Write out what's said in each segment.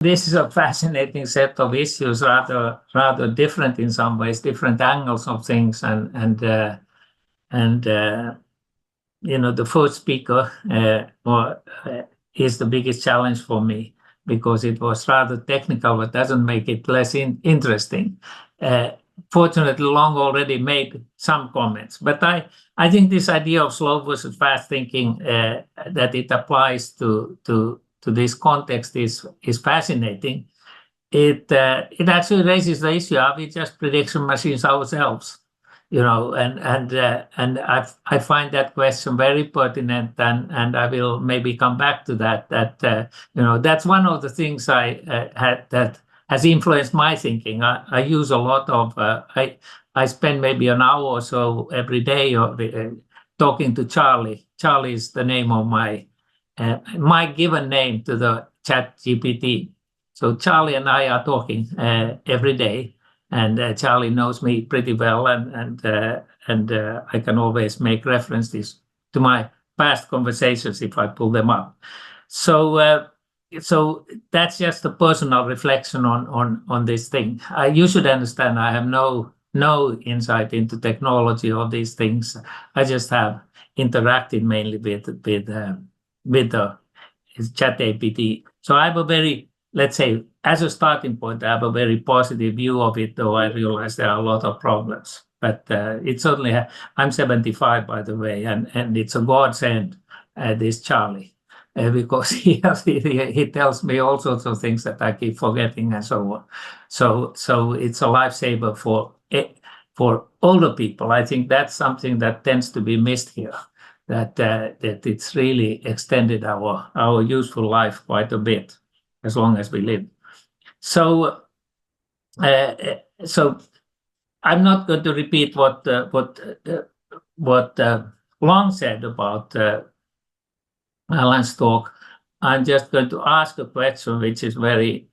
this is a fascinating set of issues, rather different in some ways, different angles of things, and the first speaker is the biggest challenge for me because it was rather technical, but doesn't make it less interesting. Fortunately, Long already made some comments, but I think this idea of slow versus fast thinking that it applies to this context is fascinating. It actually raises the issue: are we just prediction machines ourselves? And I find that question very pertinent, and I will maybe come back to that. That's one of the things I had that has influenced my thinking. I use a lot of I spend maybe an hour or so every day talking to Charlie. Charlie is the name of my given name to the Chat GPT. So Charlie and I are talking every day. And Charlie knows me pretty well, and I can always make references to my past conversations if I pull them up. So that's just a personal reflection on this thing. You should understand I have no insight into technology or these things. I just have interacted mainly with the ChatGPT. So I have a very, let's say, as a starting point, I have a very positive view of it, though I realize there are a lot of problems. But it certainly, I'm 75, by the way, and it's a godsend, this Charlie, because he tells me all sorts of things that I keep forgetting and so on. So it's a lifesaver for older people. I think that's something that tends to be missed here, that it's really extended our useful life quite a bit, as long as we live. So I'm not going to repeat what Long said about Alan's talk. I'm just going to ask a question which is very,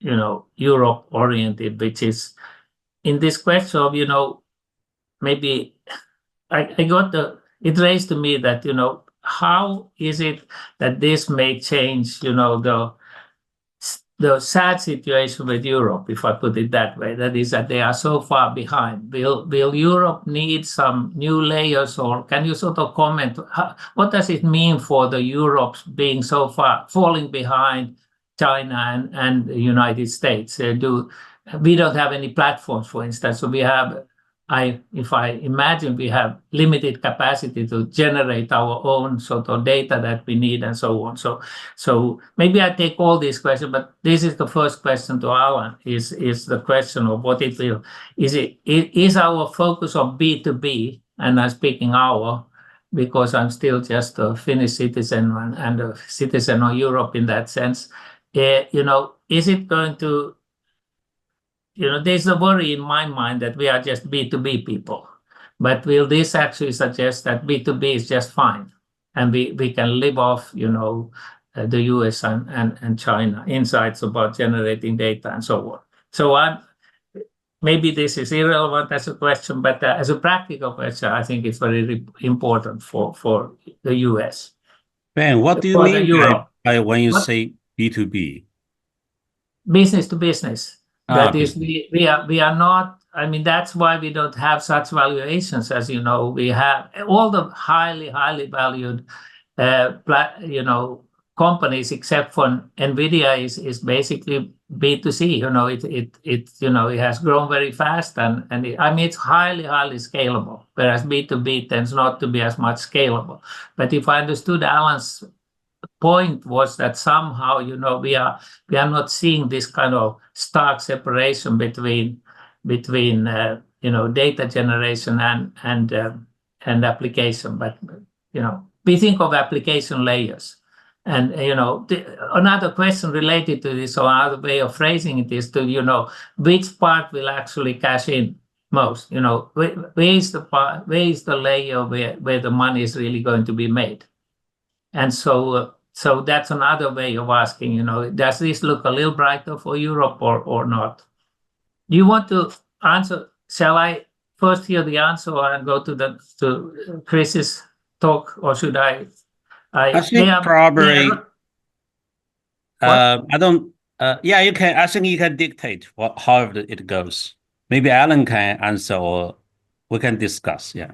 Europe oriented, which is in this question of, maybe it raised to me that, how is it that this may change, the sad situation with Europe, if I put it that way, that is that they are so far behind. Will Europe need some new layers, or can you sort of comment? What does it mean for the Europes being so far, falling behind China and the United States? We don't have any platforms, for instance, so we have, if I imagine, we have limited capacity to generate our own sort of data that we need and so on. So maybe I take all these questions, but this is the first question to Alan, is the question of what it will. Is our focus on B2B, and I'm speaking our, because I'm still just a Finnish citizen and a citizen of Europe in that sense. Is it going to, there's a worry in my mind that we are just B2B people. But will this actually suggest that B2B is just fine, and we can live off, the US and China insights about generating data and so on? So maybe this is irrelevant as a question, but as a practical question, I think it's very important for the US. Ben, what do you mean by when you say B2B? Business to business. That is, we are not, that's why we don't have such valuations as, we have all the highly valued, companies, except for NVIDIA is basically B2C. It has grown very fast, and it's highly scalable, whereas B2B tends not to be as much scalable. But if I understood Alan's point was that somehow, we are not seeing this kind of stark separation between data generation and application. But we think of application layers, and another question related to this, or another way of phrasing it, is to which part will actually cash in most. Where is the layer where the money is really going to be made? And so that's another way of asking, does this look a little brighter for Europe or not? Do you want to answer? Shall I first hear the answer and go to Chris's talk, or should I? I think probably. I don't. Yeah, you can. I think you can dictate however it goes. Maybe Alan can answer, or we can discuss. Yeah.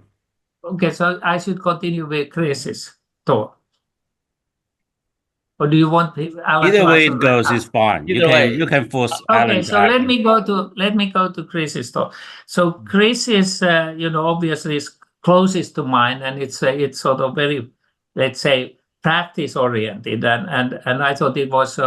Okay, so I should continue with Chris's talk. Or do you want Alan Either to way answer it right goes now? is fine. Either way. You can force Okay, Alan to so let answer. me go to Chris's talk. So Chris is, obviously is closest to mine, and it's sort of very, let's say, practice oriented, and I thought it was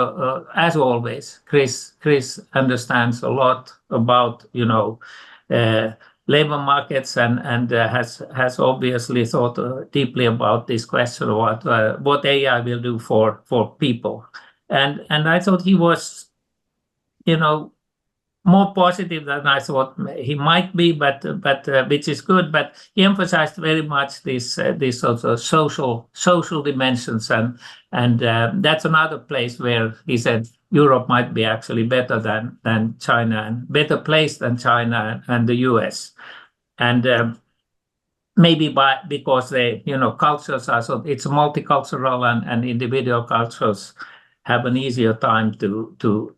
as always. Chris understands a lot about uh, labor markets and has obviously thought deeply about this question of what AI will do for people, and I thought he was more positive than I thought he might be, but which is good. But he emphasized very much this sort of social dimensions, and that's another place where he said Europe might be actually better than China and better placed than China and the US, and maybe because they cultures are so it's multicultural and individual cultures have an easier time to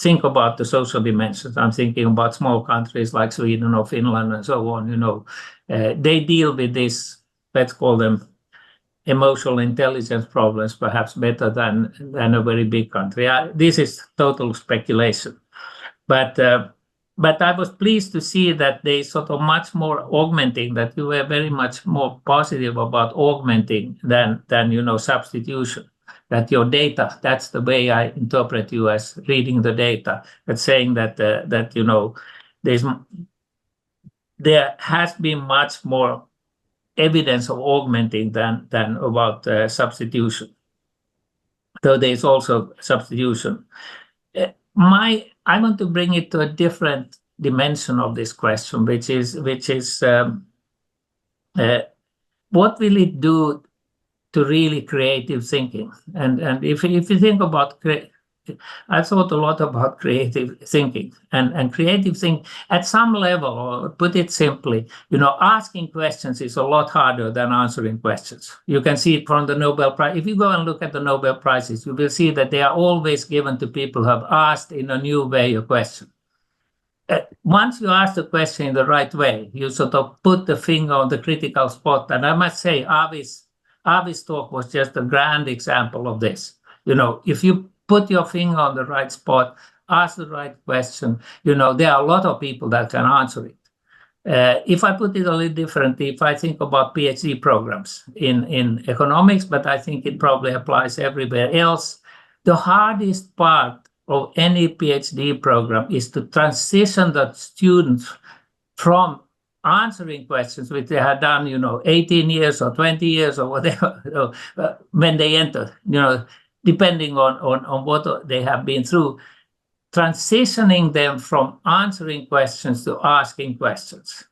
think about the social dimensions. I'm thinking about small countries like Sweden or Finland and so on. They deal with this, let's call them emotional intelligence problems, perhaps better than a very big country. This is total speculation, but I was pleased to see that they sort of much more augmenting, that you were very much more positive about augmenting than substitution. That your data, that's the way I interpret you as reading the data. That's saying that there has been much more evidence of augmenting than about substitution. So there's also substitution. I want to bring it to a different dimension of this question, which is what will it do to really creative thinking? And if you think about I thought a lot about creative thinking and creative thinking at some level, or put it simply, asking questions is a lot harder than answering questions. You can see it from the Nobel Prize. If you go and look at the Nobel Prizes, you will see that they are always given to people who have asked in a new way a question. Once you ask the question in the right way, you sort of put the finger on the critical spot. And I must say, Avi's talk was just a grand example of this. If you put your finger on the right spot, ask the right question, there are a lot of people that can answer it. If I put it a little differently, if I think about PhD programs in economics, but I think it probably applies everywhere else, the hardest part of any PhD program is to transition the students from answering questions, which they had done, 18 years or 20 years or whatever, when they enter, depending on what they have been through, transitioning them from answering questions to asking questions.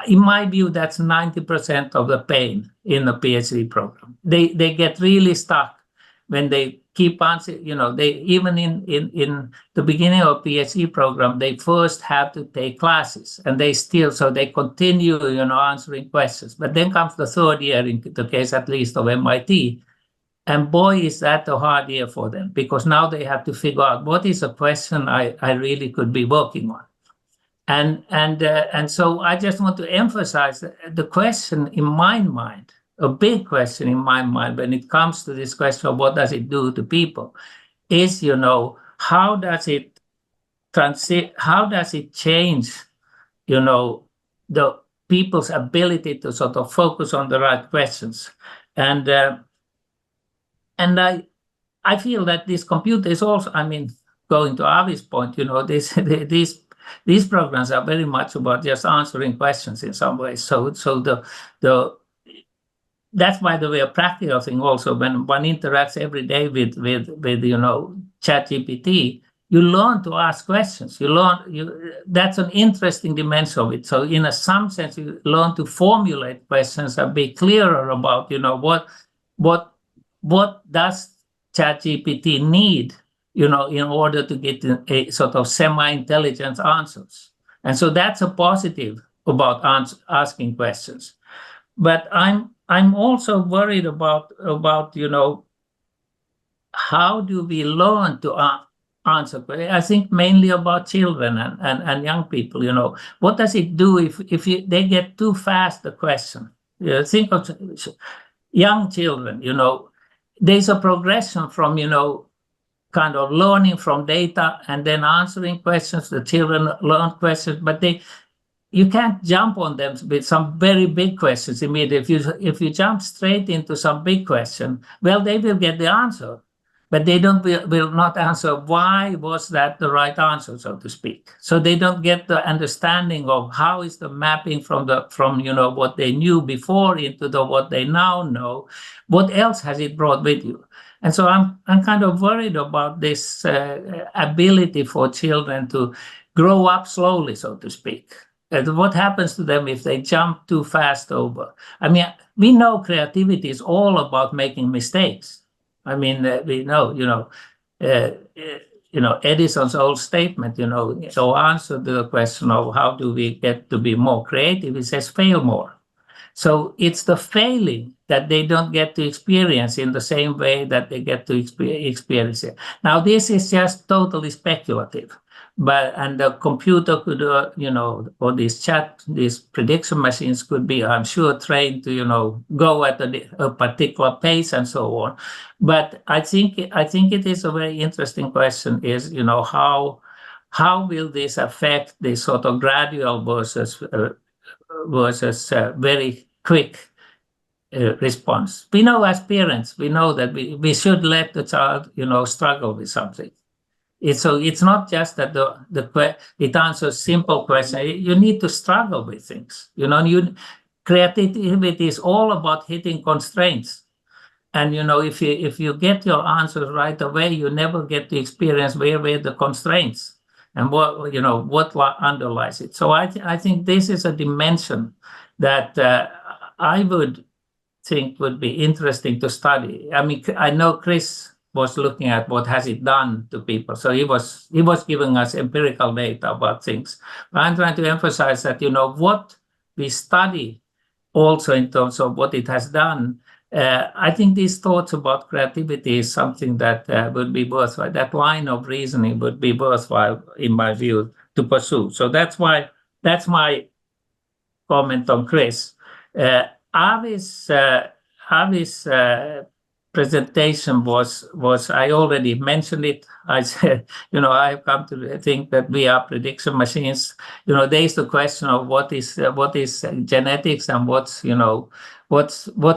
In my view, that's 90% of the pain in a PhD program. They get really stuck when they keep answering, they even in the beginning of a PhD program, they first have to take classes and so they continue, answering questions. But then comes the third year, in the case at least of MIT, and boy, is that a hard year for them, because now they have to figure out what is a question I really could be working on. And so I just want to emphasize that the question in my mind, a big question in my mind when it comes to this question of what does it do to people, is how does it change the people's ability to sort of focus on the right questions. And I feel that this computer is also, going to Avi's point, these programs are very much about just answering questions in some ways. So that's, by the way, a practical thing also. When one interacts every day with ChatGPT, you learn to ask questions. That's an interesting dimension of it. So in some sense, you learn to formulate questions and be clearer about, what does ChatGPT need, in order to get a sort of semi-intelligent answers. And so that's a positive about asking questions. But I'm also worried about how do we learn to answer questions? I think mainly about children and young people. What does it do if they get too fast a question? Think of young children. There's a progression from kind of learning from data and then answering questions. The children learn questions, but you can't jump on them with some very big questions immediately. If you jump straight into some big question, well, they will get the answer, but they will not answer why was that the right answer, so to speak. So they don't get the understanding of how is the mapping from what they knew before into what they now know. What else has it brought with you? And so I'm kind of worried about this ability for children to grow up slowly, so to speak. What happens to them if they jump too fast over? I mean, we know creativity is all about making mistakes. I mean, we know, Edison's old statement, so answer to the question of how do we get to be more creative, it says fail more. So it's the failing that they don't get to experience in the same way that they get to experience it. Now, this is just totally speculative. And the computer could, or these prediction machines could be, I'm sure, trained to, go at a particular pace and so on. But I think it is a very interesting question: is how will this affect the sort of gradual versus very quick response? We know as parents, we know that we should let the child, struggle with something. It's not just that it answers simple questions. You need to struggle with things. Creativity is all about hitting constraints. And if you get your answers right away, you never get to experience where the constraints and what underlies it. So I think this is a dimension that I would think would be interesting to study. I mean, I know Chris was looking at what has it done to people. So he was giving us empirical data about things. But I'm trying to emphasize that, what we study also in terms of what it has done. I think these thoughts about creativity is something that would be worthwhile. That line of reasoning would be worthwhile, in my view, to pursue. So that's my comment on Chris. Avi's presentation was I already mentioned it. I said, I've come to think that we are prediction machines. There is the question of what is genetics and what's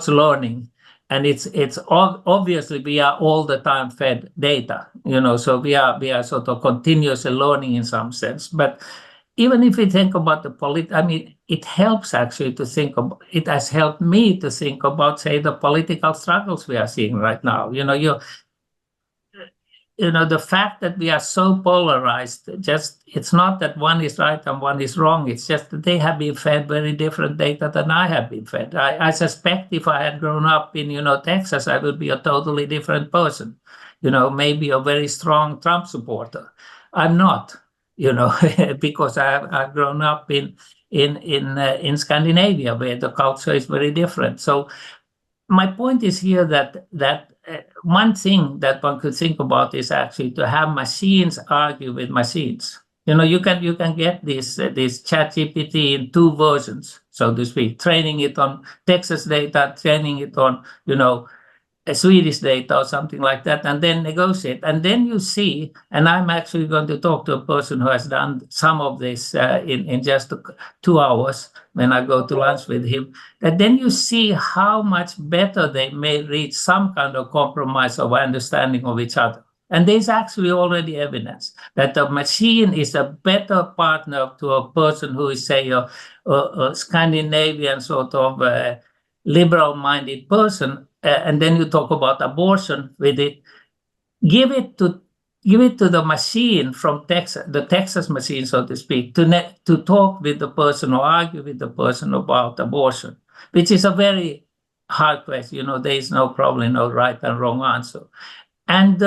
learning. And it's obviously we are all the time fed data, so we are sort of continuously learning in some sense. But even if we think about it helps actually to think about, it has helped me to think about, say, the political struggles we are seeing right now. The fact that we are so polarized, it's not that one is right and one is wrong. It's just that they have been fed very different data than I have been fed. I suspect if I had grown up in, Texas, I would be a totally different person. Maybe a very strong Trump supporter. I'm not. Because I've grown up in Scandinavia, where the culture is very different. So my point is here that one thing that one could think about is actually to have machines argue with machines. You can get this ChatGPT in two versions, so to speak, training it on Texas data, training it on a Swedish data or something like that, and then negotiate. And then you see, and I'm actually going to talk to a person who has done some of this in just 2 hours when I go to lunch with him, that then you see how much better they may reach some kind of compromise of understanding of each other. And there's actually already evidence that the machine is a better partner to a person who is, say, a Scandinavian sort of liberal-minded person. And then you talk about abortion with it. Give it to the machine from Texas, the Texas machine, so to speak, to talk with the person or argue with the person about abortion, which is a very hard question. There is no probably no right and wrong answer, and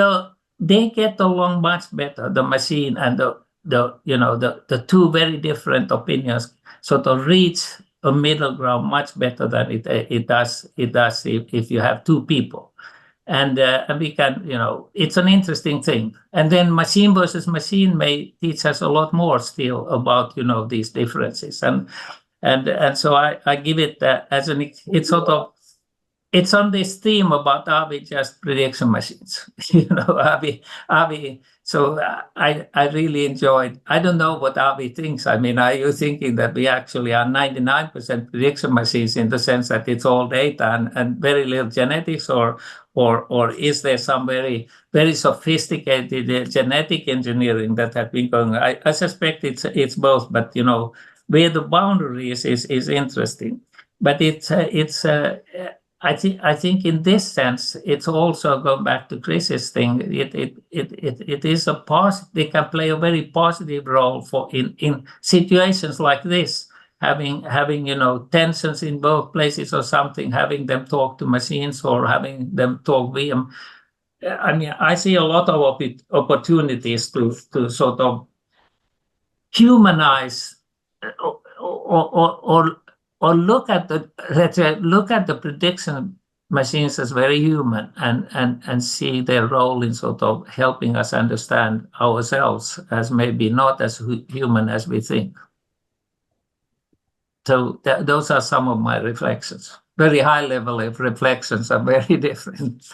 they get along much better. The machine and the two very different opinions sort of reach a middle ground much better than it does if you have two people. and we can, it's an interesting thing. And then machine versus machine may teach us a lot more still about, these differences. And so I give it as it's sort of, it's on this theme about, are we just prediction machines? So I really enjoyed, I don't know what Avi thinks. I mean, are you thinking that we actually are 99% prediction machines in the sense that it's all data and very little genetics, or is there some very, very sophisticated genetic engineering that has been going on? I suspect it's both, but, where the boundary is interesting. But I think in this sense, it's also going back to Chris's thing. It is a positive. They can play a very positive role for in situations like this, having tensions in both places or something, having them talk to machines or having them talk with them. I mean, I see a lot of opportunities to sort of humanize or look at the prediction machines as very human and see their role in sort of helping us understand ourselves as maybe not as human as we think. So those are some of my reflections. Very high level of reflections are very different.